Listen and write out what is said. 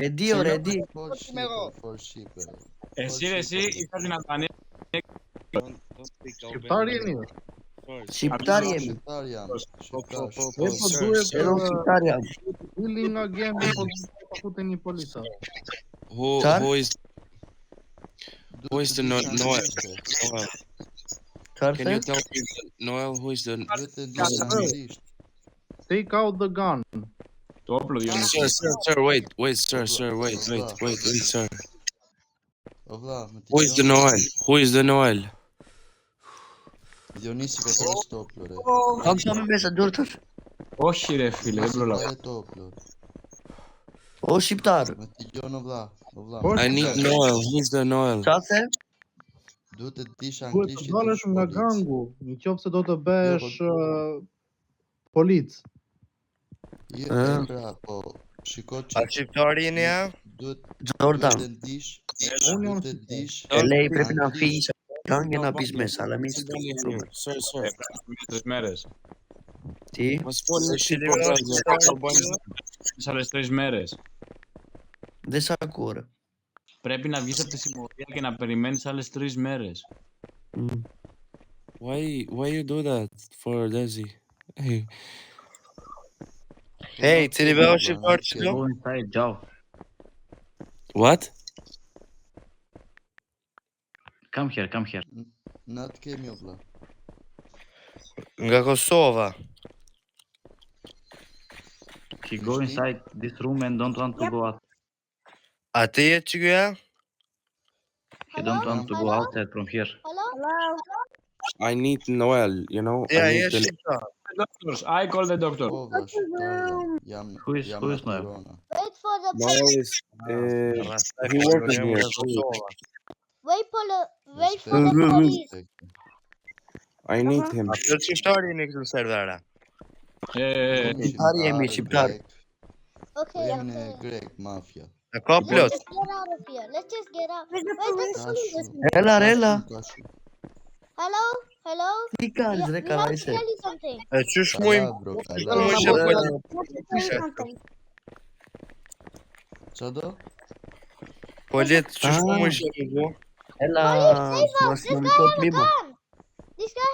E di, ore, e di. Εσύ είχα την Αλβανία. Shqiptar jeni ju? Shqiptar jemi. Shqiptar jam. Shqiptar. Po duhet shqiptar jam. Dili nga gengu po ta futeni polica. Who is the Noel? Can you tell me Noel who is the Take out the gun. Το όπλο, Διονύση. Sir, wait, sir, sir. Who is the Noel? Διονύση, κατέβασε το όπλο, ρε. Κάμψαμε μέσα, Τζόρτος. Όχι ρε φίλε, δεν προλαβαίνω. Πάρε το όπλο. Ο Shqiptar. Με τελειώνω, Οβλά. I need Noel. Who's the Noel? Qatë? Duhet të dish Duhet të anglisht. dalësh nga gangu, në qoftë se do të bësh polic. Pra, po, shiko që... A shqiptari jeni ja? Jordan. Duhet të dish... Unë jam Duhet të dish... E lej πρέπει να φύγεις και να πεις μέσα, αλλά μην Sir. 3 μέρες. Τι? Τις άλλες 3 μέρες. Δεν σ' ακούω, ρε. Πρέπει να βγεις από τη συμμορία και να περιμένεις άλλες 3 μέρες. Why you do that for Desi? Hey. Hey, cili be o shqiptar që do? Go inside, gjao. What? Come here. Na të kemi, Oblá. Nga Kosova. He go inside this room and don't want to go out. A ti je që ja? He don't want to go outside from here. I need Noel, you know? Ja, I je need the... shqiptar. Doctors, I call the doctor. Oblá, shqiptar jam. Who is Noel? Wait for the Noel is... he works here. wait for the police. I need him. A të shqiptari jeni këtë servera? Shqiptar jemi, shqiptar. Okay, Jemi në grek, mafia. A ka plot? Let's get out of here. Let's just get out. Where's the police? Έλα. Hello? Τι κάνεις, ρε, We καλά have to είσαι. tell you something. Qysh mujmë? Qa do? Polit, qysh mujmë shqiptar? Έλα, Save us! στο This αστυνομικό guy has a τμήμα. gun! This guy